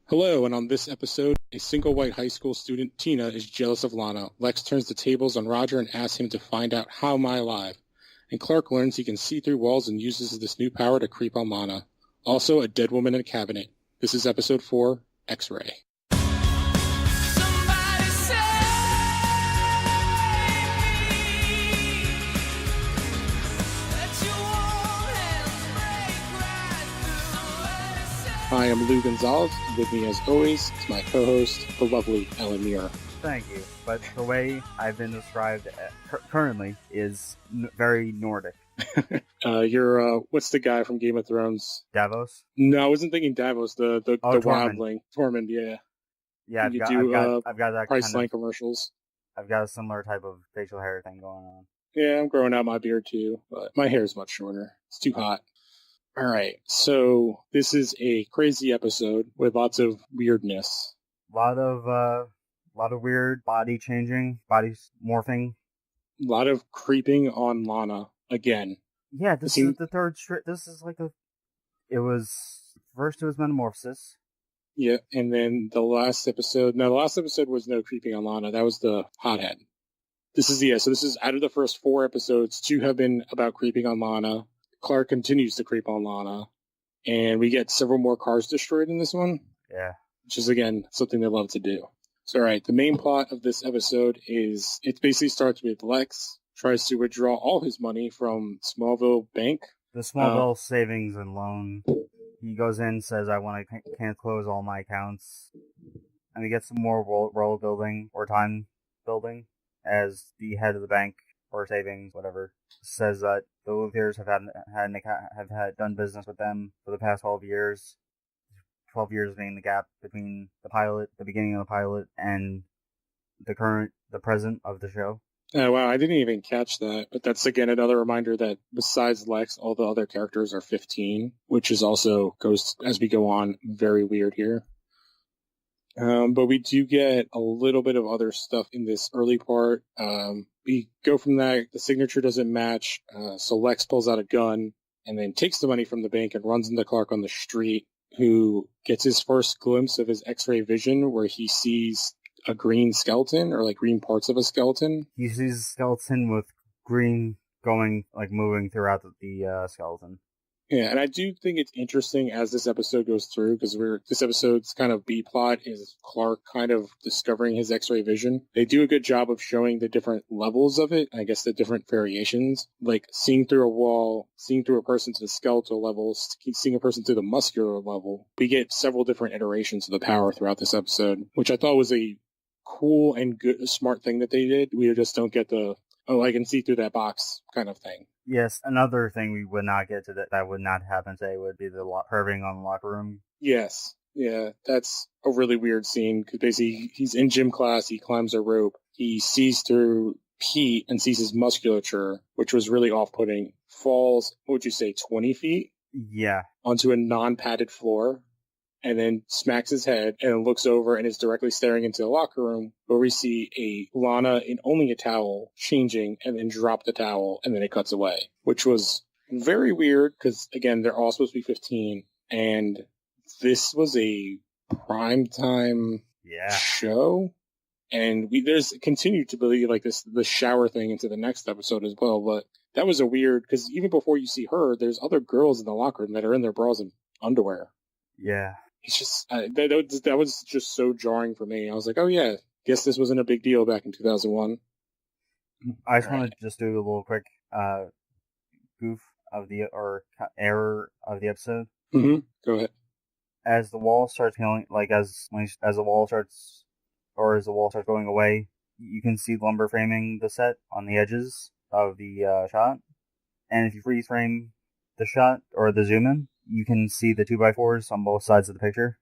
Hello, and on this episode, a single white high school student, Tina, is jealous of Lana. Lex turns the tables on Roger and asks him to find out how am I alive. And Clark learns he can see through walls and uses this new power to creep on Lana. Also, a dead woman in a cabinet. This is episode 4, X-Ray. I am Lou Gonzalez. With me, as always, is my co-host, the lovely Allan. Thank you. But the way I've been described currently is very Nordic. You're, what's the guy from Game of Thrones? Davos? No, I wasn't thinking Davos. The Tormund. wildling. Tormund, yeah. Yeah, I've got that Priceline kind of, commercials. I've got a similar type of facial hair thing going on. Yeah, I'm growing out my beard too, but my hair is much shorter. It's too hot. All right, so this is a crazy episode with lots of weirdness. A lot of weird body changing, body morphing. A lot of creeping on Lana again. Yeah, this is the third strip. This is like it was Metamorphosis. Yeah, and then the last episode was no creeping on Lana. That was the hothead. So this is out of the first 4 episodes, 2 have been about creeping on Lana. Clark continues to creep on Lana, and we get several more cars destroyed in this one. Yeah. Which is, again, something they love to do. So, all right, the main plot of this episode is, it basically starts with Lex tries to withdraw all his money from Smallville Bank. The Smallville Savings and Loan. He goes in, says, I can't close all my accounts. And we get some more world building, or time building, as the head of the bank, or savings, whatever, says that the Luthiers have done business with them for the past 12 years. 12 years being the gap between the beginning of the pilot, and the present of the show. Oh, wow, I didn't even catch that. But that's, again, another reminder that besides Lex, all the other characters are 15, which is also, goes, as we go on, very weird here. But we do get a little bit of other stuff in this early part. We go from that, the signature doesn't match, so Lex pulls out a gun and then takes the money from the bank and runs into Clark on the street, who gets his first glimpse of his X-ray vision where he sees a green skeleton, or like green parts of a skeleton. He sees a skeleton with green moving throughout the skeleton. Yeah, and I do think it's interesting as this episode goes through, because this episode's kind of B-plot is Clark kind of discovering his X-ray vision. They do a good job of showing the different levels of it, I guess the different variations, like seeing through a wall, seeing through a person to the skeletal level, seeing a person to the muscular level. We get several different iterations of the power throughout this episode, which I thought was a cool and good, smart thing that they did. We just don't get the, I can see through that box kind of thing. Yes, another thing we would not get to that would not happen today would be the perving on the locker room. Yes. Yeah, that's a really weird scene, because basically he's in gym class, he climbs a rope, he sees through Pete and sees his musculature, which was really off-putting, falls, what would you say, 20 feet? Yeah. Onto a non-padded floor, and then smacks his head and looks over and is directly staring into the locker room, where we see a Lana in only a towel changing and then drop the towel, and then it cuts away, which was very weird because, again, they're all supposed to be 15, and this was a primetime show, and there's continued to believe like the shower thing into the next episode as well, but that was a weird, because even before you see her, there's other girls in the locker room that are in their bras and underwear. Yeah. It's just, that was just so jarring for me. I was like, oh yeah, guess this wasn't a big deal back in 2001. I just want to just do a little quick goof of error of the episode. Mm-hmm. Go ahead. As the wall starts healing, as the wall starts going away, you can see lumber framing the set on the edges of the shot. And if you freeze frame the shot or the zoom in, you can see the 2x4s on both sides of the picture.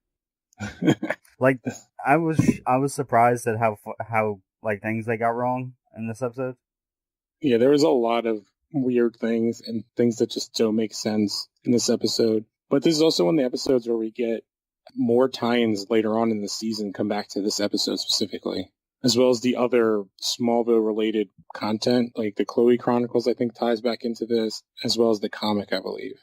Like, I was surprised at how things they got wrong in this episode. Yeah, there was a lot of weird things and things that just don't make sense in this episode. But this is also one of the episodes where we get more tie-ins later on in the season come back to this episode specifically, as well as the other Smallville-related content, like the Chloe Chronicles, I think, ties back into this, as well as the comic, I believe.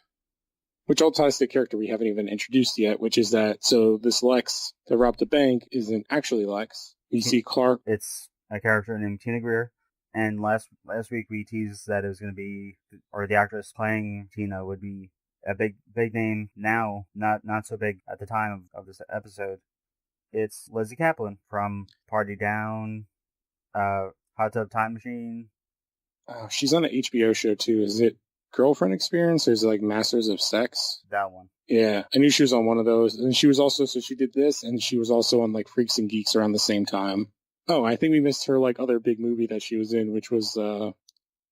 Which all ties to the character we haven't even introduced yet, which is that, so this Lex that robbed the bank isn't actually Lex. You see Clark. It's a character named Tina Greer. And last week we teased that it was going to be, or the actress playing Tina would be a big name now, not so big at the time of this episode. It's Lizzie Kaplan from Party Down, Hot Tub Time Machine. Oh, she's on an HBO show too. Is it Girlfriend Experience or is it like Masters of Sex? That one. Yeah, I knew she was on one of those. And she was also, so she did this and she was also on like Freaks and Geeks around the same time. Oh, I think we missed her like other big movie that she was in, which was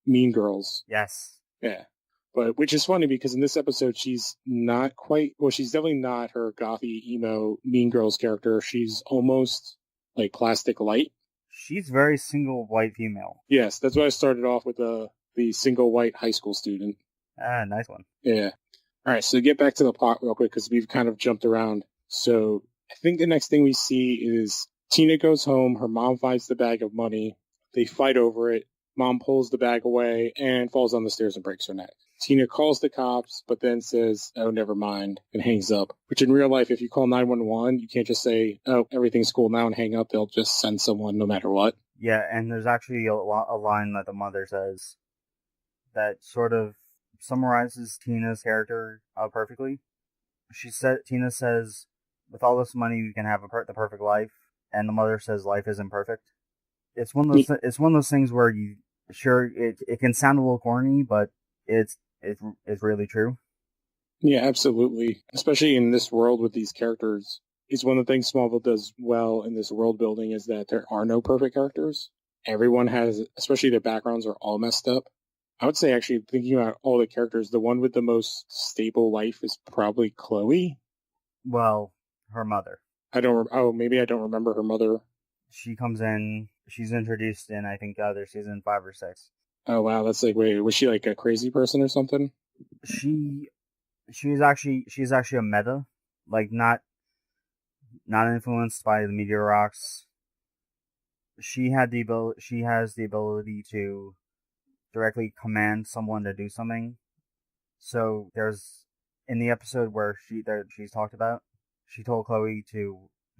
Mean Girls. Yes. Yeah. But which is funny because in this episode she's not quite, well, she's definitely not her gothy emo Mean Girls character. She's almost like Plastic Light. She's very single white female. Yes, that's why I started off with the single white high school student. Ah, nice one. Yeah. All right, so to get back to the plot real quick because we've kind of jumped around. So I think the next thing we see is Tina goes home. Her mom finds the bag of money. They fight over it. Mom pulls the bag away and falls on the stairs and breaks her neck. Tina calls the cops, but then says, oh, never mind, and hangs up. Which in real life, if you call 911, you can't just say, oh, everything's cool now and hang up. They'll just send someone no matter what. Yeah, and there's actually a line that the mother says that sort of summarizes Tina's character perfectly. Tina says, with all this money, you can have the perfect life. And the mother says, life isn't perfect. It's one of those things where it can sound a little corny, but it's really true. Yeah, absolutely. Especially in this world with these characters. It's one of the things Smallville does well in this world building is that there are no perfect characters. Everyone has, especially their backgrounds are all messed up. I would say actually thinking about all the characters, the one with the most stable life is probably Chloe. Well, her mother. Maybe I don't remember her mother. She comes in, she's introduced in, I think, either season 5 or 6. Oh, wow. That's like, wait, was she like a crazy person or something? She's actually a meta, like not influenced by the meteor rocks. She has the ability to directly command someone to do something. So there's, in the episode where she's talked about, she told Chloe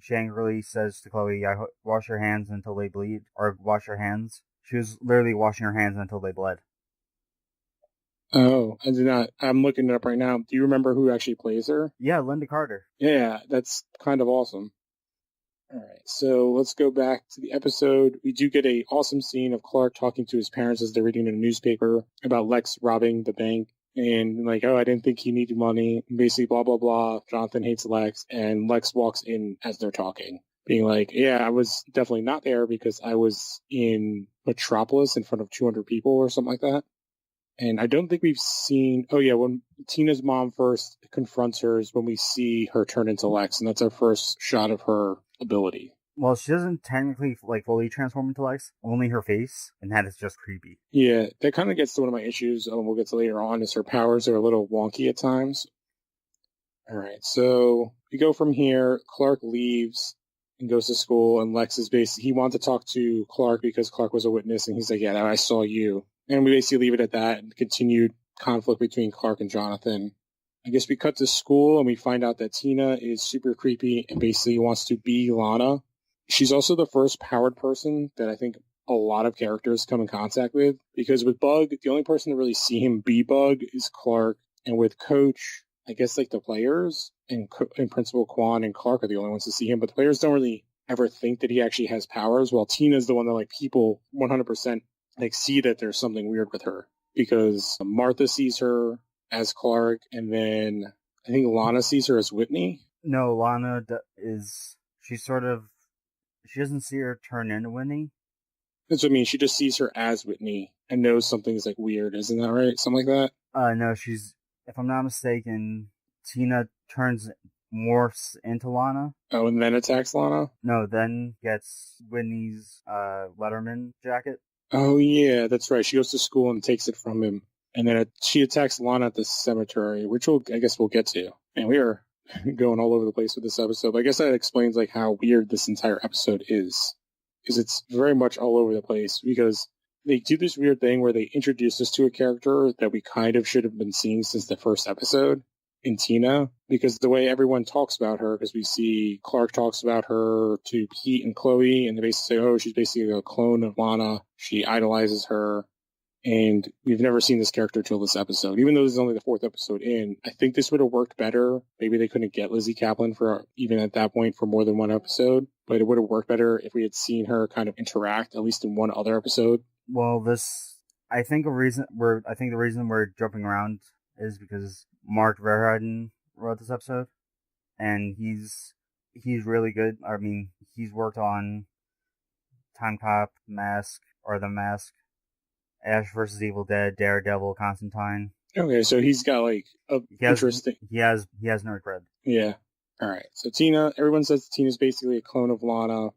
she angrily says to Chloe, wash your hands until they bleed, or wash your hands. She was literally washing her hands until they bled. Oh, I did not. I'm looking it up right now. Do you remember who actually plays her? Yeah, Linda Carter. Yeah, that's kind of awesome. All right, so let's go back to the episode. We do get a awesome scene of Clark talking to his parents as they're reading in a newspaper about Lex robbing the bank. And like, oh, I didn't think he needed money. Basically, blah, blah, blah. Jonathan hates Lex. And Lex walks in as they're talking, being like, yeah, I was definitely not there because I was in Metropolis in front of 200 people or something like that. And I don't think we've seen... Oh, yeah, when Tina's mom first confronts her is when we see her turn into Lex. And that's our first shot of her ability. Well, she doesn't technically fully transform into Lex, only her face, and that is just creepy. Yeah, that kind of gets to one of my issues, we'll get to later on, is her powers are a little wonky at times. Alright, so we go from here, Clark leaves and goes to school, and Lex is basically, he wanted to talk to Clark because Clark was a witness, and he's like, yeah, I saw you. And we basically leave it at that, and continued conflict between Clark and Jonathan. I guess we cut to school, and we find out that Tina is super creepy, and basically wants to be Lana. She's also the first powered person that I think a lot of characters come in contact with. Because with Bug, the only person to really see him be Bug is Clark. And with Coach, I guess like the players and Principal Quan and Clark are the only ones to see him. But the players don't really ever think that he actually has powers. While Tina's the one that like people 100% like see that there's something weird with her. Because Martha sees her as Clark. And then I think Lana sees her as Whitney. No, Lana she doesn't see her turn into Whitney. That's what I mean. She just sees her as Whitney and knows something's like weird. Isn't that right? Something like that? No, if I'm not mistaken, Tina morphs into Lana. Oh, and then attacks Lana? No, then gets Whitney's Letterman jacket. Oh, yeah, that's right. She goes to school and takes it from him. And then she attacks Lana at the cemetery, which I guess we'll get to. And we are going all over the place with this episode. But I guess that explains like how weird this entire episode is. Because it's very much all over the place. Because they do this weird thing where they introduce us to a character that we kind of should have been seeing since the first episode. in Tina, because the way everyone talks about her, because we see Clark talks about her to Pete and Chloe, and they basically say, oh, she's basically a clone of Lana. She idolizes her. And we've never seen this character till this episode. Even though this is only the 4th episode in, I think this would have worked better. Maybe they couldn't get Lizzie Kaplan for, even at that point, for more than one episode. But it would have worked better if we had seen her kind of interact, at least in one other episode. Well, I think the reason we're jumping around is because Mark Verheiden wrote this episode, and he's really good. I mean, he's worked on Time Cop, The Mask, Ash vs. Evil Dead, Daredevil, Constantine. Okay, so he's got like interesting. He has nerd cred. Yeah. All right. So Tina, everyone says Tina's basically a clone of Lana.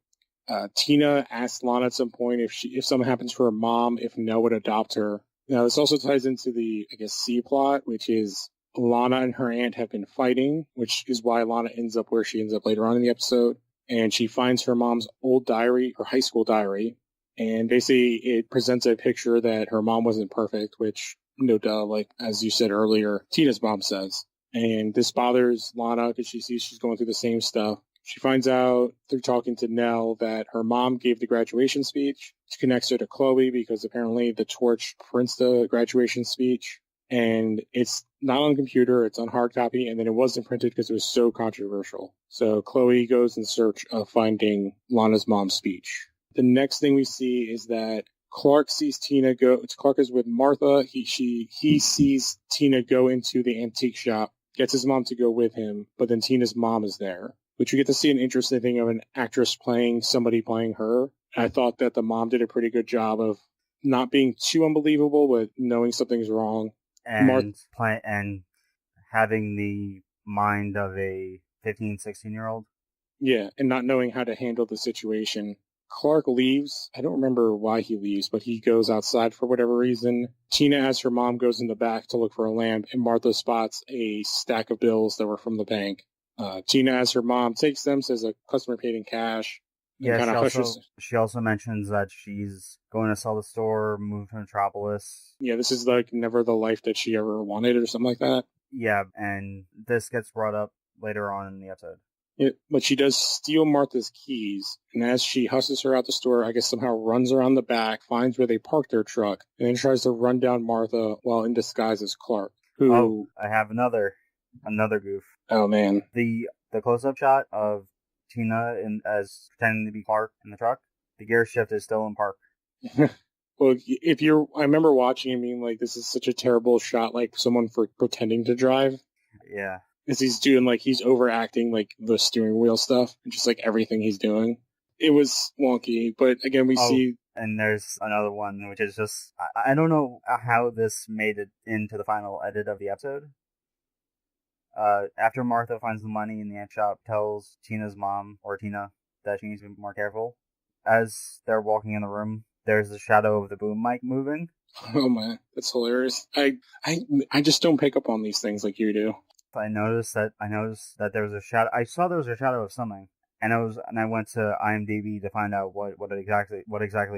Tina asked Lana at some point if something happens to her mom, if Nell would adopt her. Now this also ties into the, I guess, C plot, which is Lana and her aunt have been fighting, which is why Lana ends up where she ends up later on in the episode. And she finds her mom's old diary, her high school diary. And basically, it presents a picture that her mom wasn't perfect, which, no duh, like, as you said earlier, Tina's mom says. And this bothers Lana because she sees she's going through the same stuff. She finds out through talking to Nell that her mom gave the graduation speech. She connects her to Chloe because apparently the torch prints the graduation speech. And it's not on computer, it's on hard copy, and then it wasn't printed because it was so controversial. So Chloe goes in search of finding Lana's mom's speech. The next thing we see is that Clark sees Tina go. Clark is with Martha. He sees Tina go into the antique shop, gets his mom to go with him, but then Tina's mom is there. Which you get to see an interesting thing of an actress playing somebody playing her. I thought that the mom did a pretty good job of not being too unbelievable, but knowing something's wrong. And having the mind of a 15, 16-year-old. Yeah, and not knowing how to handle the situation. Clark leaves. I don't remember why he leaves, but he goes outside for whatever reason. Tina, as her mom, goes in the back to look for a lamp, and Martha spots a stack of bills that were from the bank. Tina, as her mom, takes them, says a customer paid in cash. Yeah, she also mentions that she's going to sell the store, move to Metropolis. Yeah, this is like never the life that she ever wanted or something like that. Yeah, and this gets brought up later on in the episode. But she does steal Martha's keys, and as she hustles her out the store, I guess somehow runs around the back, finds where they parked their truck, and then tries to run down Martha while in disguise as Clark. Oh, I have another goof. Oh man, the close-up shot of Tina as pretending to be Clark in the truck. The gear shift is still in park. Well, I remember watching and being like, this is such a terrible shot, like someone for pretending to drive. Yeah. As he's doing, like, he's overacting, like, the steering wheel stuff, and just, like, everything he's doing. It was wonky, but again, we see... And there's another one, which is just... I don't know how this made it into the final edit of the episode. After Martha finds the money in the ant shop, tells Tina's mom, or Tina, that she needs to be more careful. As they're walking in the room, there's the shadow of the boom mic moving. Oh man, that's hilarious. I just don't pick up on these things like you do. I noticed that there was a shadow. I saw there was a shadow of something, and I went to IMDb to find out what exactly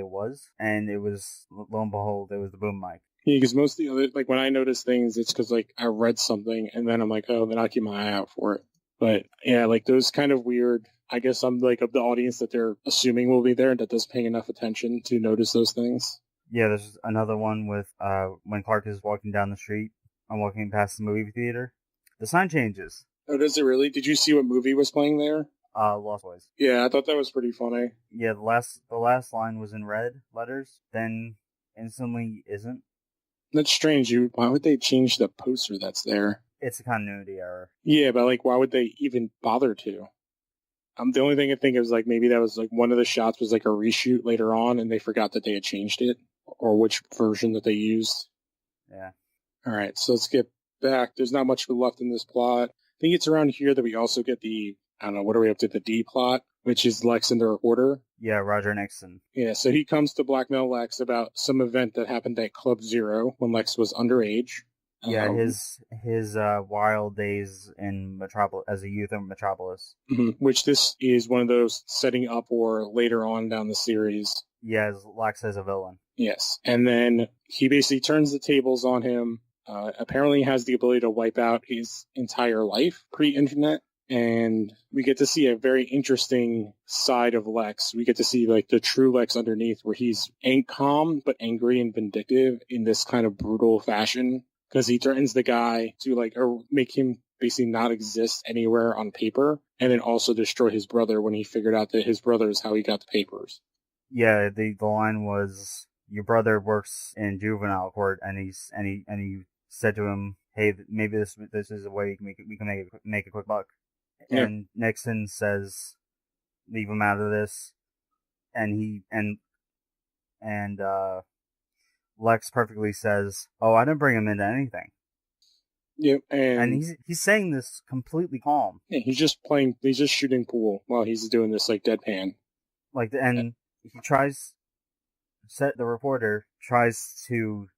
it was, and it was, lo and behold, it was the boom mic. Yeah, because most of the other, like, when I notice things, it's because, like, I read something, and then I'm like, oh, then I'll keep my eye out for it. But, yeah, like, those kind of weird, I guess I'm, like, of the audience that they're assuming will be there, and that doesn't pay enough attention to notice those things. Yeah, there's another one with, when Clark is walking down the street, I'm walking past the movie theater. The sign changes. Oh, does it really? Did you see what movie was playing there? Lost Boys. Yeah, I thought that was pretty funny. Yeah, the last line was in red letters, then instantly isn't. That's strange. Why would they change the poster that's there? It's a continuity error. Yeah, but, like, why would they even bother to? The only thing I think is, like, maybe that was, like, one of the shots was, like, a reshoot later on, and they forgot that they had changed it, or which version that they used. Yeah. All right, so let's get back. There's not much left in this plot. I think it's around here that we also get the, I don't know, what are we up to, the D plot, which is Lex and the reporter. Yeah, Roger Nixon. Yeah, so he comes to blackmail Lex about some event that happened at Club Zero when Lex was underage. Yeah, his wild days in Metropolis, as a youth in Metropolis. Mm-hmm. Which this is one of those setting up or later on down the series. Yeah, Lex as a villain. Yes, and then he basically turns the tables on him. apparently has the ability to wipe out his entire life pre-internet. And we get to see a very interesting side of Lex. We get to see like the true Lex underneath, where he's calm but angry and vindictive in this kind of brutal fashion, because he threatens the guy to like or make him basically not exist anywhere on paper, and then also destroy his brother when he figured out that his brother is how he got the papers. Yeah, the line was, "Your brother works in juvenile court," and he said to him, "Hey, maybe this is a way we can make a quick buck." Yeah. And Nixon says, "Leave him out of this," and Lex perfectly says, "Oh, I didn't bring him into anything." Yep, and he's saying this completely calm. Yeah, he's just shooting pool while he's doing this like deadpan. And he tries. The reporter tries to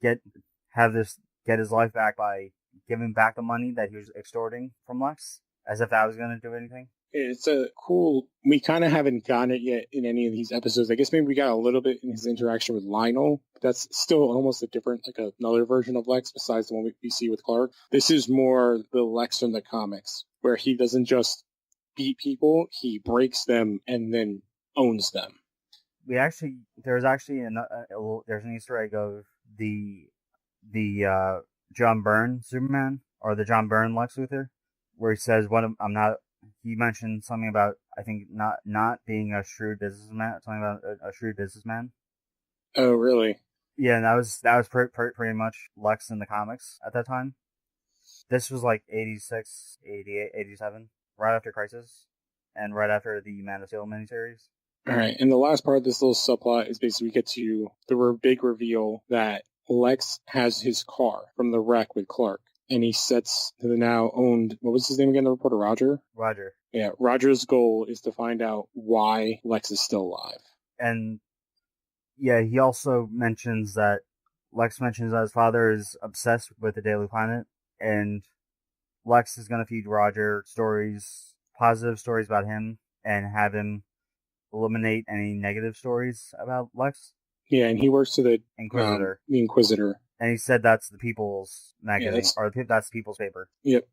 get his life back by giving back the money that he was extorting from Lex, as if that was going to do anything. It's a cool. We kind of haven't gotten it yet in any of these episodes. I guess maybe we got a little bit in his interaction with Lionel, but that's still almost a different, like another version of Lex besides the one we see with Clark. This is more the Lex from the comics, where he doesn't just beat people; he breaks them and then owns them. There's an Easter egg of the John Byrne Superman, or the John Byrne Lex Luthor, where he says, he mentioned something about, I think, not being a shrewd businessman, something about a shrewd businessman. Oh, really? Yeah, and that was pretty much Lex in the comics at that time. This was like 86, 88, 87, right after Crisis, and right after the Man of Steel miniseries. All right, and the last part of this little subplot is basically we get to the big reveal that Lex has his car from the wreck with Clark, and he sets to the now owned, what was his name again, the reporter, Roger? Roger. Yeah, Roger's goal is to find out why Lex is still alive. And yeah, he also mentions that his father is obsessed with the Daily Planet, and Lex is going to feed Roger positive stories about him, and have him eliminate any negative stories about Lex. Yeah, and he works to the Inquisitor. The Inquisitor. And he said that's the People's magazine, or that's the People's paper. Yep.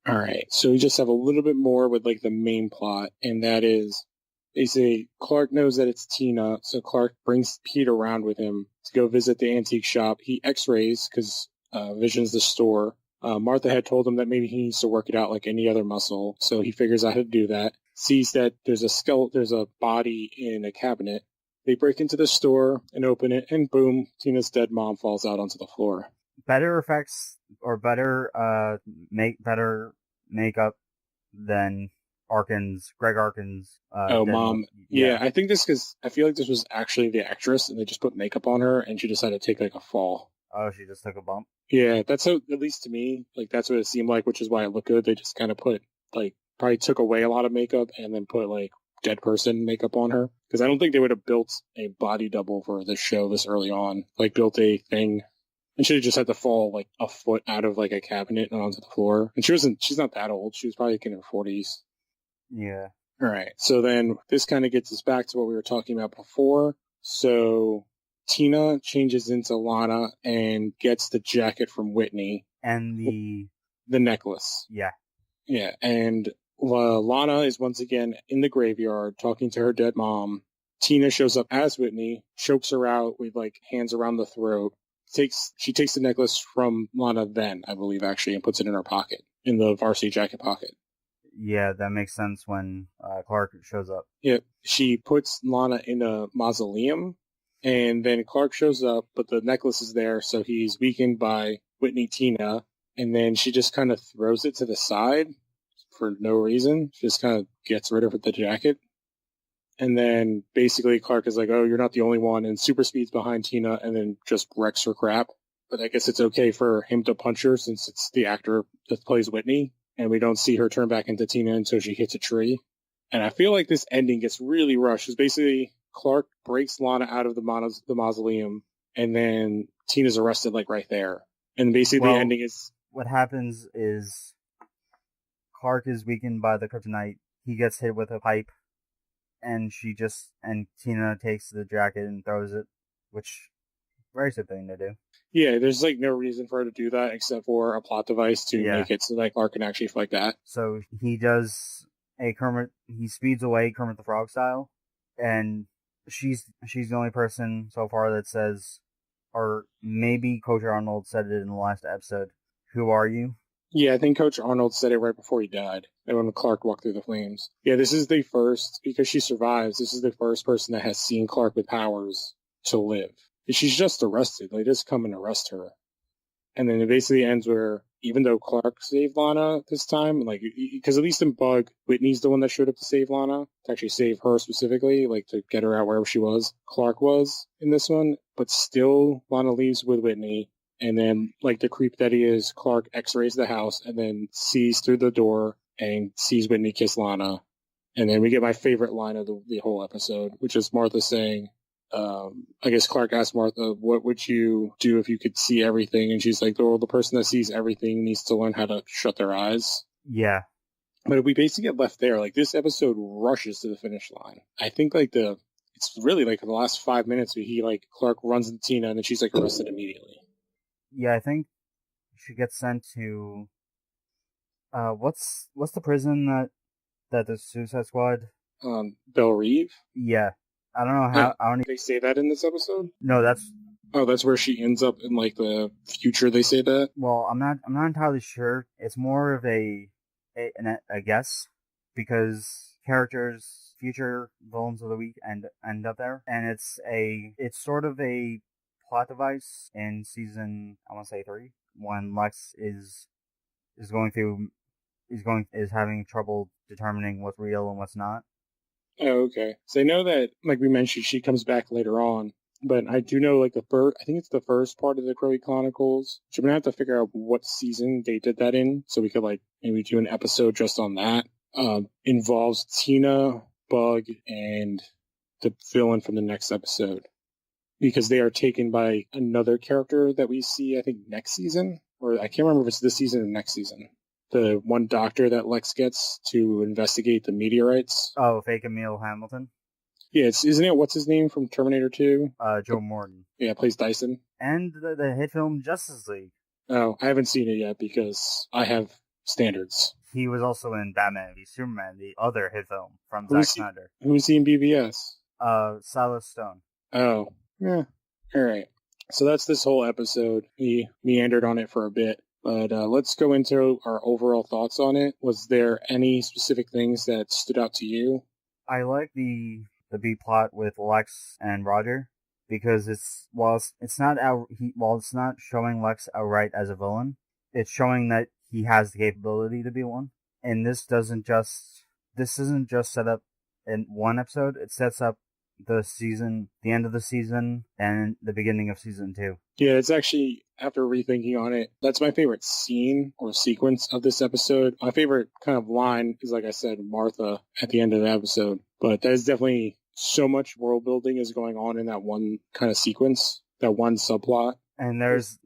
All right, so we just have a little bit more with like the main plot, and that is basically Clark knows that it's Tina, so Clark brings Pete around with him to go visit the antique shop. He x-rays because Vision's the store. Martha had told him that maybe he needs to work it out like any other muscle, so he figures out how to do that. Sees that there's a body in a cabinet. They break into the store and open it, and boom, Tina's dead mom falls out onto the floor. Better effects, or better makeup than Greg Arkin's. Mom. Yeah, I think this because I feel like this was actually the actress, and they just put makeup on her, and she decided to take like a fall. Oh, she just took a bump? Yeah, that's how, at least to me, like that's what it seemed like, which is why it looked good. They just kind of put probably took away a lot of makeup and then put like dead person makeup on her, because I don't think they would have built a body double for this show this early on, like built a thing, and she just had to fall like a foot out of like a cabinet and onto the floor. And she's not that old. She was probably like in her 40s. Yeah. All right. So then this kind of gets us back to what we were talking about before. So Tina changes into Lana and gets the jacket from Whitney and the necklace. Yeah. Yeah, and Lana is once again in the graveyard talking to her dead mom. Tina shows up as Whitney, chokes her out with like hands around the throat. She takes the necklace from Lana then, I believe, actually, and puts it in her pocket, in the varsity jacket pocket. Yeah, that makes sense when Clark shows up. Yeah, she puts Lana in a mausoleum, and then Clark shows up, but the necklace is there, so he's weakened by Whitney Tina, and then she just kind of throws it to the side for no reason. She just kind of gets rid of the jacket. And then basically Clark is like, oh, you're not the only one, and super speeds behind Tina and then just wrecks her crap. But I guess it's okay for him to punch her since it's the actor that plays Whitney, and we don't see her turn back into Tina until she hits a tree. And I feel like this ending gets really rushed. It's basically Clark breaks Lana out of the mausoleum, and then Tina's arrested like right there. And basically the ending is... What happens is Clark is weakened by the kryptonite. He gets hit with a pipe, and Tina takes the jacket and throws it, which very good thing to do. Yeah, there's like no reason for her to do that except for a plot device to Yeah. make it so that Clark can actually fight that. So he does a Kermit. He speeds away Kermit the Frog style, and she's the only person so far that says, or maybe Coach Arnold said it in the last episode. Who are you? Yeah, I think Coach Arnold said it right before he died, and when Clark walked through the flames. Yeah, this is the first, because she survives, this is the first person that has seen Clark with powers to live. And she's just arrested. They just come and arrest her. And then it basically ends where, even though Clark saved Lana this time, like, because at least in Bug, Whitney's the one that showed up to save Lana, to actually save her specifically, like to get her out wherever she was. Clark was in this one, but still Lana leaves with Whitney. And then, like the creep that he is, Clark x-rays the house and then sees through the door and sees Whitney kiss Lana. And then we get my favorite line of the whole episode, which is Martha saying, I guess Clark asked Martha, what would you do if you could see everything? And she's like, well, the person that sees everything needs to learn how to shut their eyes. Yeah. But we basically get left there. Like, this episode rushes to the finish line. I think, like, it's really, like, in the last 5 minutes where Clark runs into Tina and then she's, like, arrested immediately. Yeah, I think she gets sent to, what's the prison that the Suicide Squad? Belle Reve? Yeah. I don't know how, I don't They say that in this episode? No, that's... Oh, that's where she ends up in, like, the future, they say that? Well, I'm not entirely sure. It's more of a guess, because characters, future villains of the week end up there, and it's sort of a plot device in season, I want to say 3, when Lex is having trouble determining what's real and what's not. Oh, okay. So I know that, like we mentioned, she comes back later on, but I do know, like, I think it's the first part of the Crowley Chronicles. So I'm gonna have to figure out what season they did that in, so we could, like, maybe do an episode just on that. Involves Tina, Bug, and the villain from the next episode, because they are taken by another character that we see, I think, next season, or I can't remember if it's this season or next season. The one doctor that Lex gets to investigate the meteorites. Oh, fake Emil Hamilton? Yeah, isn't it, what's his name from Terminator 2? Joe Morton. Yeah, plays Dyson. And the hit film Justice League. Oh, I haven't seen it yet because I have standards. He was also in Batman v Superman, the other hit film from Zack Snyder. Who was he in BVS? Silas Stone. Oh, yeah. Alright. So that's this whole episode. We meandered on it for a bit. But let's go into our overall thoughts on it. Was there any specific things that stood out to you? I like the B plot with Lex and Roger, because it's not showing Lex outright as a villain, it's showing that he has the capability to be one. And this isn't just set up in one episode. It sets up the end of the season, and the beginning of season 2. Yeah, it's actually, after rethinking on it, that's my favorite scene or sequence of this episode. My favorite kind of line is, like I said, Martha at the end of the episode. But there's definitely so much world building is going on in that one kind of sequence, that one subplot. And there's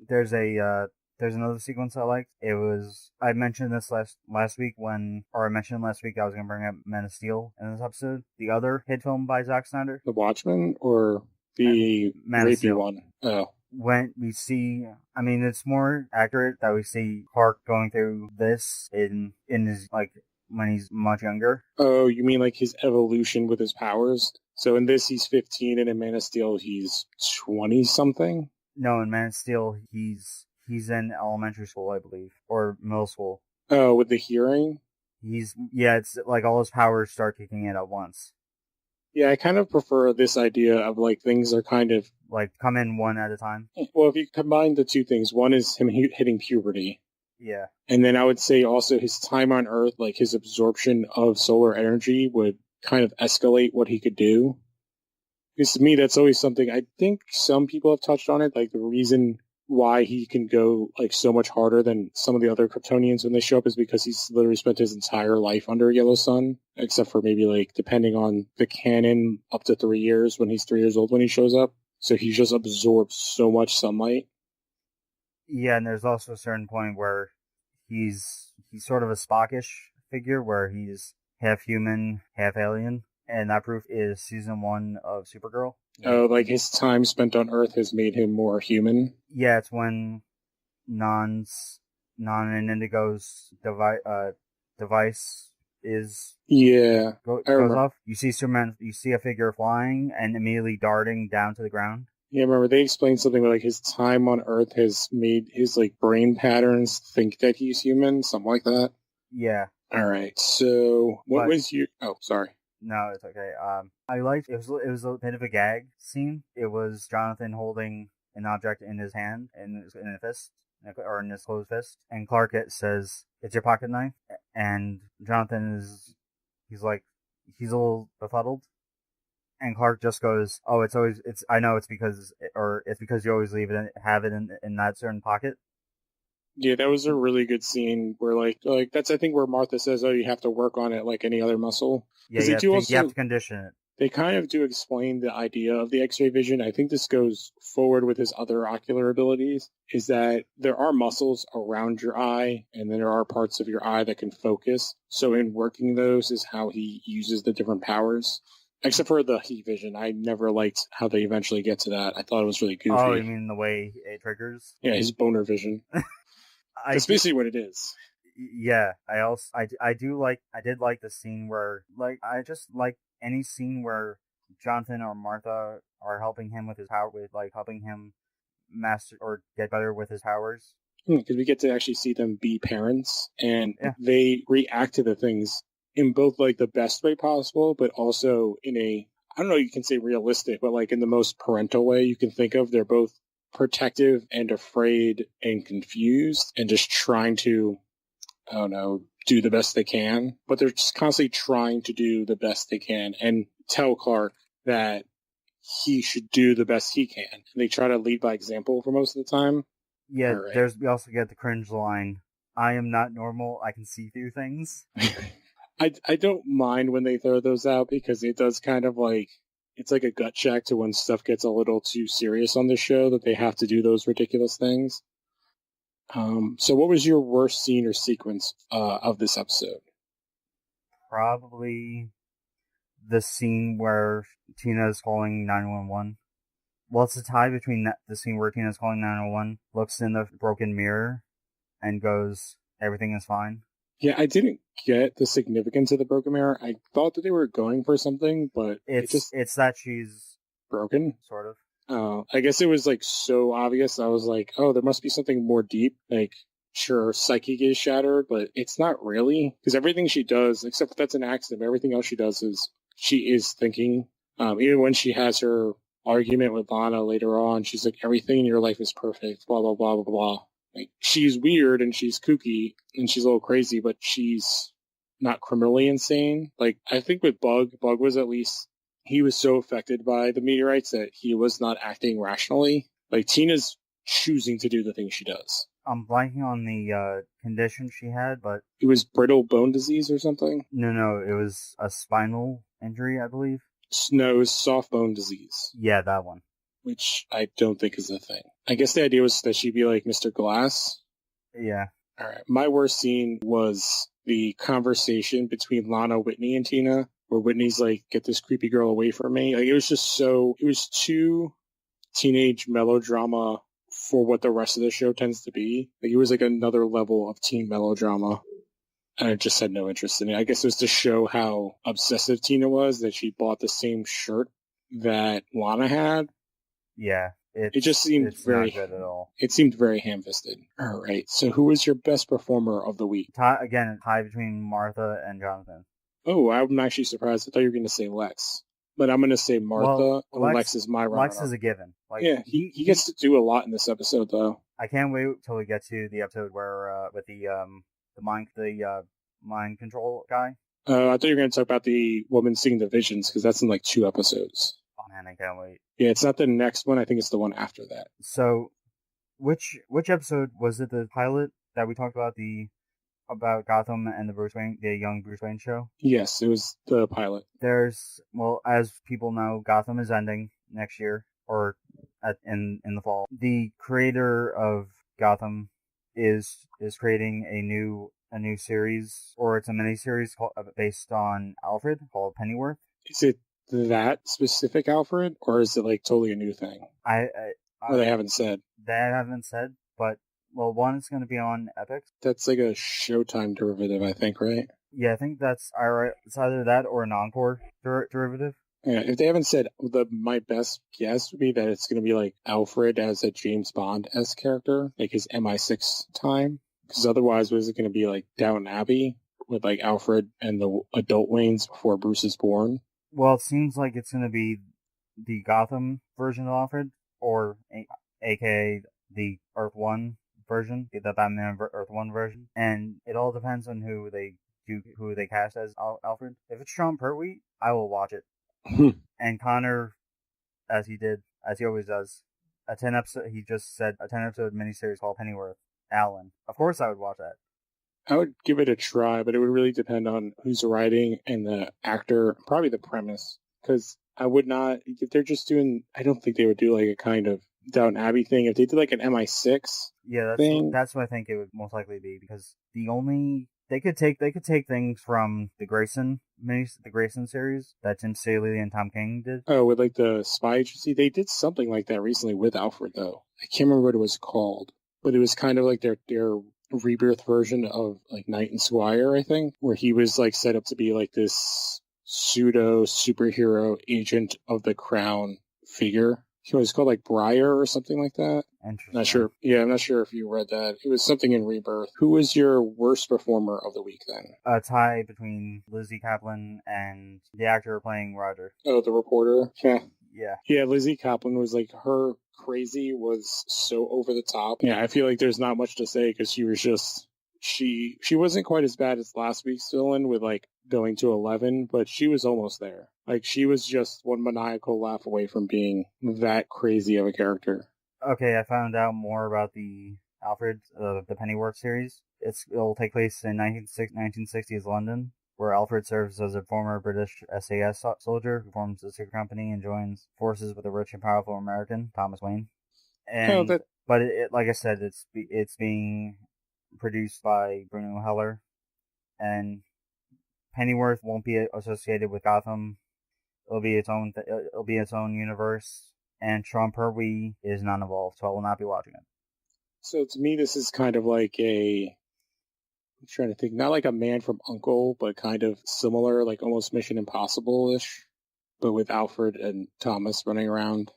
another sequence I liked. I mentioned this last week I mentioned last week I was going to bring up Man of Steel in this episode. The other hit film by Zack Snyder. The Watchmen or the Man of Steel one? Oh. When we see, it's more accurate that we see Clark going through this in his, like, when he's much younger. Oh, you mean like his evolution with his powers? So in this he's 15 and in Man of Steel he's 20-something? No, in Man of Steel he's in elementary school, I believe, or middle school. Oh, with the hearing? It's like all his powers start kicking in at once. Yeah, I kind of prefer this idea of, like, things are kind of... like, come in one at a time. Well, if you combine the two things, one is him hitting puberty. Yeah. And then I would say also his time on Earth, like his absorption of solar energy would kind of escalate what he could do. Because to me, that's always something, I think some people have touched on it, like the reason why he can go, like, so much harder than some of the other Kryptonians when they show up is because he's literally spent his entire life under a yellow sun, except for maybe, like, depending on the canon, up to 3 years when he's 3 years old when he shows up. So he just absorbs so much sunlight. Yeah, and there's also a certain point where he's sort of a Spockish figure, where he's half human, half alien. And that proof is season 1 of Supergirl. Oh, like his time spent on Earth has made him more human? Yeah, it's when Non and Indigo's device is Yeah, I goes remember. off. You see Superman. You see a figure flying and immediately darting down to the ground. Yeah, I remember they explained something where like his time on Earth has made his like brain patterns think that he's human, something like that. Yeah. All right. So, what was your? Oh, sorry. No, it's okay. I liked it was a bit of a gag scene. It was Jonathan holding an object in his hand in a fist or in his closed fist, and Clark says, "It's your pocket knife," and Jonathan he's like he's a little befuddled, and Clark just goes, "Oh, it's I know it's because you always have it in that certain pocket." Yeah, that was a really good scene where like that's I think where Martha says, "Oh, you have to work on it like any other muscle." Yeah, Because they do you have also to condition it. they kind of do explain the idea of the X-ray vision. I think this goes forward with his other ocular abilities. Is that there are muscles around your eye, and then there are parts of your eye that can focus. So in working those is how he uses the different powers. Except for the heat vision, I never liked how they eventually get to that. I thought it was really goofy. Oh, you mean the way it triggers? Yeah, his boner vision. That's basically what it is. Yeah, I did like the scene where I just like any scene where Jonathan or Martha are helping him with his power with helping him master or get better with his powers. Because we get to actually see them be parents, and they react to the things in both like the best way possible, but also in a I don't know you can say realistic, but like in the most parental way you can think of. They're both protective and afraid and confused and just trying to I don't know, do the best they can, but they're just constantly trying to do the best they can and tell Clark that he should do the best he can. And they try to lead by example for most of the time. Yeah, right. We also get the cringe line, "I am not normal, I can see through things." I don't mind when they throw those out because it does kind of like, it's like a gut check to when stuff gets a little too serious on the show that they have to do those ridiculous things. So what was your worst scene or sequence of this episode? Probably the scene where Tina's calling 911. Well, it's a tie between the scene where Tina's calling 911, looks in the broken mirror, and goes, "Everything is fine." Yeah, I didn't get the significance of the broken mirror. I thought that they were going for something, but it's that she's broken, sort of. I guess it was like so obvious. I was like, oh, there must be something more deep. Like, sure, psyche is shattered, but it's not really because everything she does, except if that's an accident, everything else she does is she is thinking. Even when she has her argument with Lana later on, she's like, everything in your life is perfect. Blah blah blah blah blah. Like she's weird and she's kooky and she's a little crazy, but she's not criminally insane. Like I think with Bug was at least he was so affected by the meteorites that he was not acting rationally. Like Tina's choosing to do the things she does. I'm blanking on the condition she had, but it was brittle bone disease or something. No, it was a spinal injury, I believe. No, it was soft bone disease. Yeah, that one. Which I don't think is a thing. I guess the idea was that she'd be like Mr. Glass. Yeah. All right. My worst scene was the conversation between Lana, Whitney, and Tina, where Whitney's like, "Get this creepy girl away from me." Like it was just so. It was too teenage melodrama for what the rest of the show tends to be. Like it was like another level of teen melodrama. And I just had no interest in it. I guess it was to show how obsessive Tina was that she bought the same shirt that Lana had. Yeah. It just seemed very not good at all. It seemed very ham-fisted. All right. So who was your best performer of the week? Again, tie between Martha and Jonathan. Oh, I'm actually surprised. I thought you were going to say Lex. But I'm going to say Martha. Well, Lex is my runner. Lex is a given. Like, yeah, he gets to do a lot in this episode, though. I can't wait till we get to the episode where with the mind control guy. I thought you were going to talk about the woman seeing the visions because that's in like 2 episodes. Oh man, I can't wait. Yeah, it's not the next one. I think it's the one after that. So, which episode was it? The pilot that we talked about Gotham and the young Bruce Wayne show? Yes, it was the pilot. As people know, Gotham is ending next year or in the fall. The creator of Gotham is creating a new series, or it's a mini series based on Alfred called Pennyworth. Is it that specific Alfred, or is it like totally a new thing? Or they haven't said. They haven't said, but well, one is going to be on Epic. That's like a Showtime derivative, I think, right? Yeah, I think that's alright. It's either that or an Encore derivative. Yeah, if they haven't said, my best guess would be that it's going to be like Alfred as a James Bond-esque character, like his MI6 time. Because otherwise, was it going to be like Downton Abbey with like Alfred and the adult Waynes before Bruce is born? Well, it seems like it's going to be the Gotham version of Alfred, or aka the Earth 1 version, the Batman Earth 1 version. And it all depends on who they cast as Alfred. If it's Sean Pertwee, I will watch it. And Connor, as he always does, he just said a 10-episode miniseries called Pennyworth, Allan. Of course I would watch that. I would give it a try, but it would really depend on who's writing and the actor, probably the premise. Because I would not, if they're just doing, I don't think they would do like a kind of Downton Abbey thing. If they did like an MI6 thing. That's what I think it would most likely be, because they could take things from the Grayson series that Tim Staley and Tom King did. Oh, with like the spy agency, they did something like that recently with Alfred, though. I can't remember what it was called, but it was kind of like their rebirth version of like Knight and Squire, I think, where he was like set up to be like this pseudo superhero agent of the Crown figure. It was called like Briar or something like that. Interesting. Not sure. Yeah, I'm not sure if you read that. It was something in Rebirth. Who was your worst performer of the week then? A tie between Lizzie Kaplan and the actor playing Roger. Oh, the reporter? Yeah. Yeah. Yeah, Lizzie Kaplan was like, her crazy was so over the top. Yeah, I feel like there's not much to say because she was just, she wasn't quite as bad as last week's villain with like going to 11, but she was almost there. Like, she was just one maniacal laugh away from being that crazy of a character. Okay, I found out more about the Alfred, the Pennyworth series. It'll take place in 1960s London, where Alfred serves as a former British SAS soldier who forms a secret company and joins forces with a rich and powerful American, Thomas Wayne. And but it like I said, it's being produced by Bruno Heller, and Pennyworth won't be associated with Gotham. It'll be its own universe, and Sean Pertwee is not involved, so I will not be watching it. So to me, this is kind of like I'm trying to think, not like a Man from U.N.C.L.E., but kind of similar, like almost Mission Impossible-ish, but with Alfred and Thomas running around.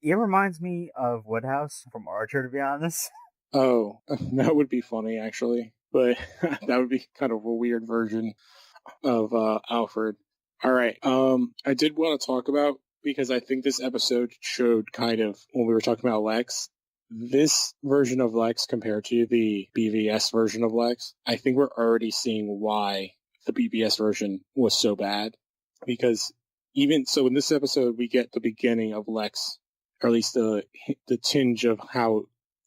It reminds me of Woodhouse from Archer, to be honest. Oh, that would be funny, actually, but that would be kind of a weird version of Alfred. All right, I did want to talk about, because I think this episode showed kind of, when we were talking about Lex, this version of Lex compared to the BVS version of Lex, I think we're already seeing why the BVS version was so bad. Because even so, in this episode, we get the beginning of Lex, or at least the tinge of how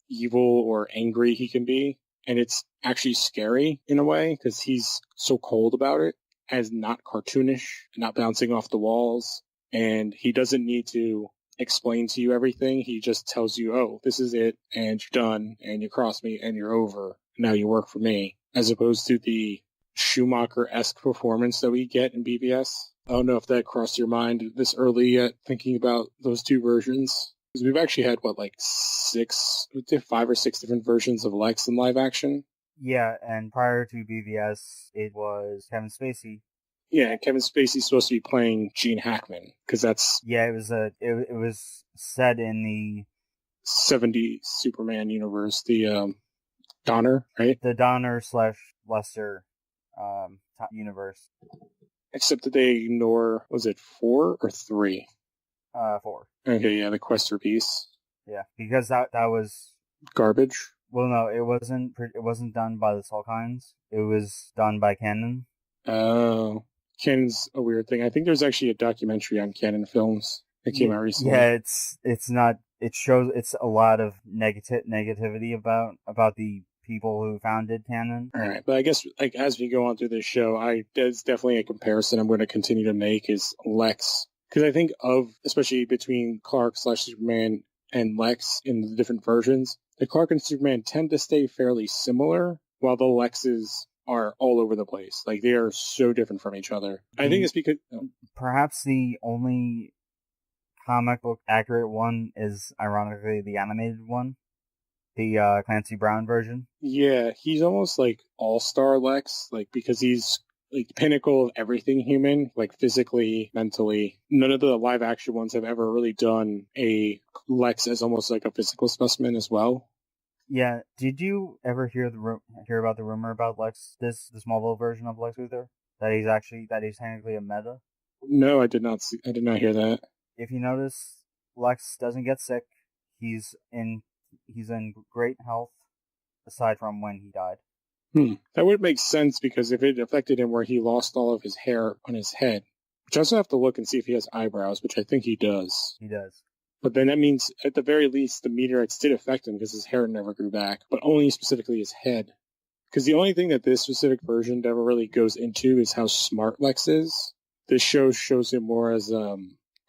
evil or angry he can be. And it's actually scary in a way, because he's so cold about it, as not cartoonish, not bouncing off the walls. And he doesn't need to explain to you everything. He just tells you, oh, this is it, and you're done, and you cross me, and you're over. Now you work for me. As opposed to the Schumacher-esque performance that we get in BVS. I don't know if that crossed your mind this early yet, thinking about those two versions. Because we've actually had, 5 or 6 different versions of Lex in live action? Yeah, and prior to BVS, it was Kevin Spacey. Yeah, Kevin Spacey's supposed to be playing Gene Hackman, because that's... Yeah, it was set in the 70s Superman universe, the Donner, right? The Donner/Lester universe. Except that they ignore, was it 4 or 3? 4. Okay, yeah, the Quest for Peace. Yeah, because that was... Garbage? Well, no, it wasn't done by the Salkinds. It was done by Canon. Oh... Canon's a weird thing. I think there's actually a documentary on Canon films that came out recently. Yeah, it's not. It shows it's a lot of negativity about the people who founded Canon. All right, but I guess like as we go on through this show, there's definitely a comparison I'm going to continue to make is Lex, because I think especially between Clark/Superman and Lex in the different versions, the Clark and Superman tend to stay fairly similar, while the Lexes are all over the place. Like, they are so different from each other. I think it's because... Perhaps the only comic book accurate one is, ironically, the animated one. The Clancy Brown version. Yeah, he's almost like all-star Lex, like, because he's like the pinnacle of everything human, like physically, mentally. None of the live-action ones have ever really done a Lex as almost like a physical specimen as well. Yeah, did you ever hear about the rumor about the Smallville version of Lex Luthor? That he's technically a meta? No, I did not hear that. If you notice, Lex doesn't get sick. He's in great health, aside from when he died. That would make sense, because if it affected him where he lost all of his hair on his head, which I also have to look and see if he has eyebrows, which I think he does. He does. But then that means, at the very least, the meteorites did affect him because his hair never grew back, but only specifically his head. Because the only thing that this specific version never really goes into is how smart Lex is. This show shows him more as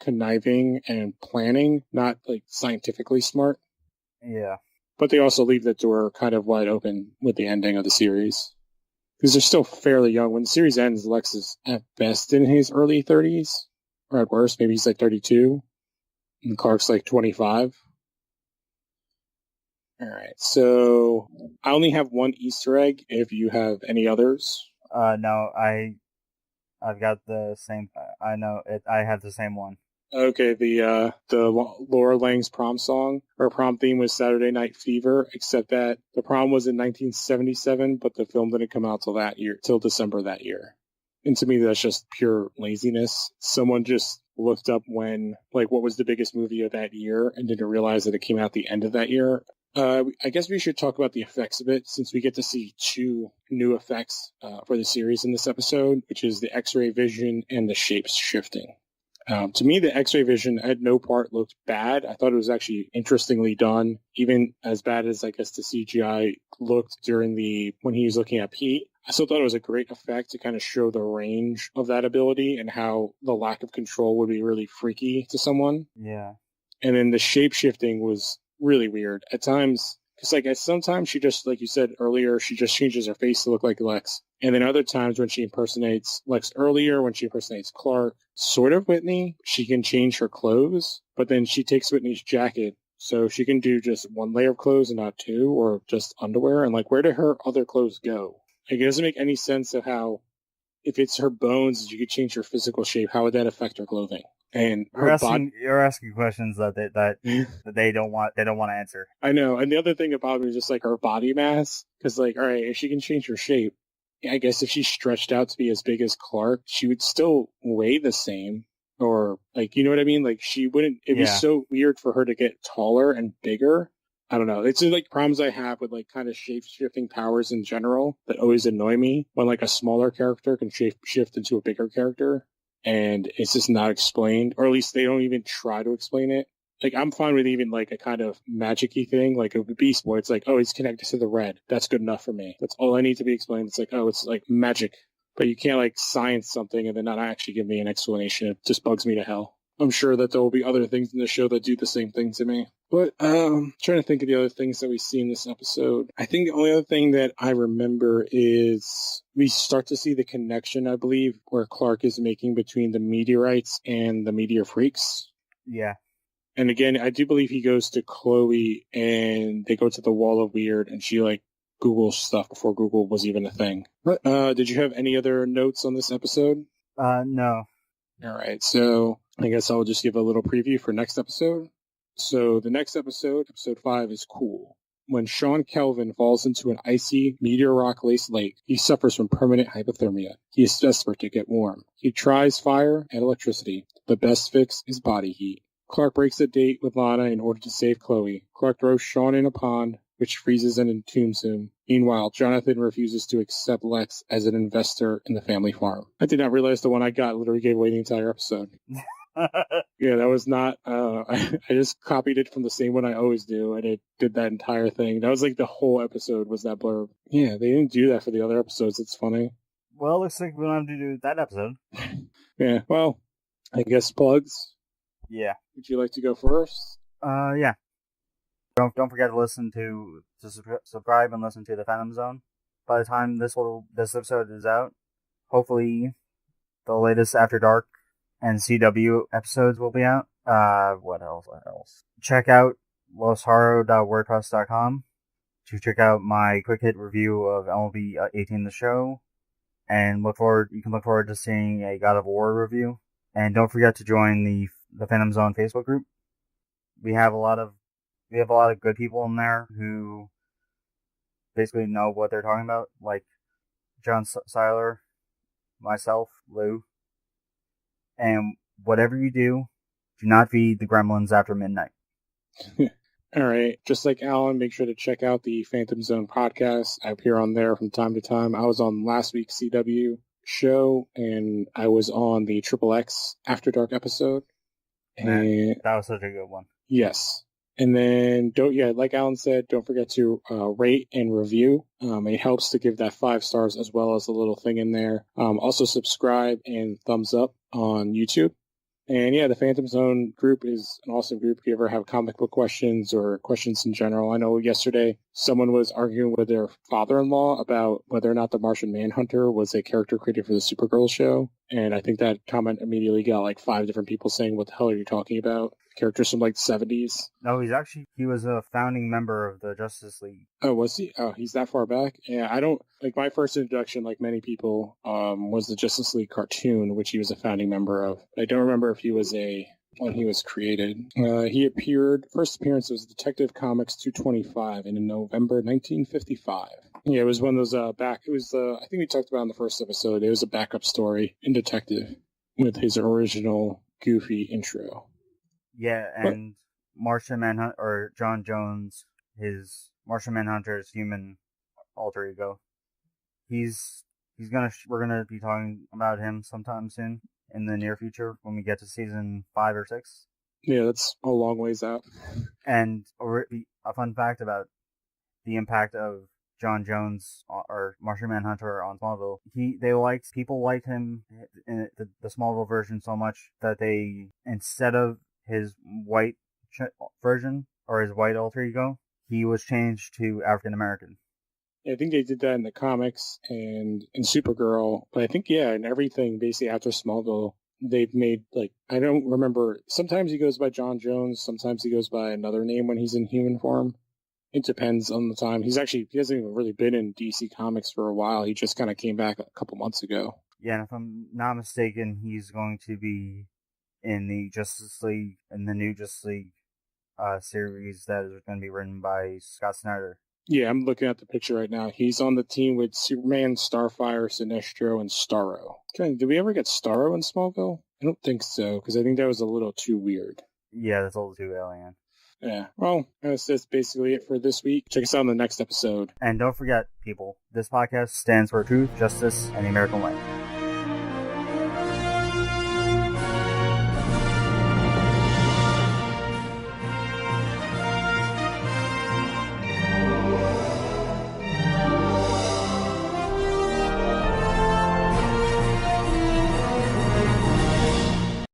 conniving and planning, not like scientifically smart. Yeah. But they also leave the door kind of wide open with the ending of the series. Because they're still fairly young. When the series ends, Lex is at best in his early 30s. Or at worst, maybe he's like 32. And Clark's like 25. Alright, so I only have one Easter egg. If you have any others. No, I've got the same. I know it. I have the same one. Okay, the Laura Lang's prom song, or prom theme, was Saturday Night Fever, except that the prom was in 1977, but the film didn't come out till December that year. And to me, that's just pure laziness. Someone just looked up what was the biggest movie of that year, and didn't realize that it came out the end of that year. I guess we should talk about the effects a bit, since we get to see two new effects for the series in this episode, which is the X-ray vision and the shapes shifting. To me, the X-ray vision at no part looked bad. I thought it was actually interestingly done, even as bad as I guess the CGI looked when he was looking at Pete. I still thought it was a great effect to kind of show the range of that ability and how the lack of control would be really freaky to someone. Yeah. And then the shape shifting was really weird at times. Because, sometimes she just, like you said earlier, she just changes her face to look like Lex. And then other times when she impersonates Lex earlier, when she impersonates Clark, sort of Whitney, she can change her clothes. But then she takes Whitney's jacket, so she can do just one layer of clothes and not two, or just underwear. And, where do her other clothes go? It doesn't make any sense of how, if it's her bones, you could change her physical shape, how would that affect her clothing? And you're asking questions that they don't want to answer. I know. And the other thing about me is just her body mass, because all right, if she can change her shape, I guess if she stretched out to be as big as Clark, she would still weigh the same, or you know what I mean? She wouldn't. It'd be so weird for her to get taller and bigger. I don't know. It's just problems I have with kind of shape shifting powers in general that always annoy me when a smaller character can shape shift into a bigger character. And it's just not explained, or at least they don't even try to explain it. I'm fine with even a kind of magic-y thing, like a Beast Boy. It's he's connected to the red. That's good enough for me. That's all I need to be explained. It's it's magic. But you can't science something and then not actually give me an explanation. It just bugs me to hell. I'm sure that there will be other things in the show that do the same thing to me. But trying to think of the other things that we see in this episode. I think the only other thing that I remember is we start to see the connection, I believe, where Clark is making between the meteorites and the meteor freaks. Yeah. And again, I do believe he goes to Chloe and they go to the Wall of Weird and she Googles stuff before Google was even a thing. But, did you have any other notes on this episode? No. All right, so I guess I'll just give a little preview for next episode. So the next episode 5, is cool. When Sean Kelvin falls into an icy, meteor rock-laced lake, he suffers from permanent hypothermia. He is desperate to get warm. He tries fire and electricity. The best fix is body heat. Clark breaks a date with Lana in order to save Chloe. Clark throws Sean in a pond, which freezes and entombs him. Meanwhile, Jonathan refuses to accept Lex as an investor in the family farm. I did not realize the one I got literally gave away the entire episode. Yeah, that was not... I just copied it from the same one I always do, and it did that entire thing. That was the whole episode was that blurb. Yeah, they didn't do that for the other episodes. It's funny. Well, it looks like we don't have to do that episode. Yeah, well, I guess plugs. Yeah. Would you like to go first? Yeah. Don't forget to listen to subscribe and listen to the Phantom Zone by the time this episode is out, hopefully the latest After Dark and CW episodes will be out. What else? Check out losharo.wordpress.com to check out my quick hit review of MLB 18 The Show, and you can look forward to seeing a God of War review. And don't forget to join the Phantom Zone Facebook group. We have a lot of good people in there who basically know what they're talking about, like John Seiler, myself, Lou. And whatever you do not feed the gremlins after midnight. All right. Just like Allan, make sure to check out the Phantom Zone podcast. I appear on there from time to time. I was on last week's CW show, and I was on the Triple X After Dark episode. And that was such a good one. Yes. And then, like Allan said, don't forget to rate and review. It helps to give that 5 stars as well as a little thing in there. Also subscribe and thumbs up on YouTube. And yeah, the Phantom Zone group is an awesome group. If you ever have comic book questions or questions in general, I know yesterday someone was arguing with their father-in-law about whether or not the Martian Manhunter was a character created for the Supergirl show. And I think that comment immediately got like 5 different people saying, "What the hell are you talking about? Characters from like the 70s." No, he was a founding member of the Justice League. Oh, was he? Oh, he's that far back? Yeah, I don't, like, my first introduction, like many people, was the Justice League cartoon, which he was a founding member of. I don't remember if he was when he was created. First appearance was Detective Comics 225 in November 1955. Yeah, it was one of those I think we talked about in the first episode, it was a backup story in Detective with his original goofy intro. Yeah, and Martian Manhunter, or John Jones, his Martian Manhunter's human alter ego. We're gonna be talking about him sometime soon in the near future when we get to season 5 or 6. Yeah, that's a long ways out. And a fun fact about the impact of John Jones or Martian Manhunter on Smallville. People liked him in the Smallville version so much that they, instead of his white version or his white alter ego, he was changed to African American. Yeah, I think they did that in the comics and in Supergirl, but I think in everything basically after Smallville they've made, like, I don't remember, sometimes he goes by John Jones, sometimes he goes by another name when he's in human form. It depends on the time. He hasn't even really been in DC Comics for a while. He just kind of came back a couple months ago. Yeah, and if I'm not mistaken, he's going to be in the new Justice League series that is going to be written by Scott Snyder. Yeah, I'm looking at the picture right now. He's on the team with Superman, Starfire, Sinestro, and Starro. Did we ever get Starro in Smallville? I don't think so, because I think that was a little too weird. Yeah, that's a little too alien. Yeah, well, that's basically it for this week. Check us out in the next episode. And don't forget, people, this podcast stands for truth, justice, and the American way.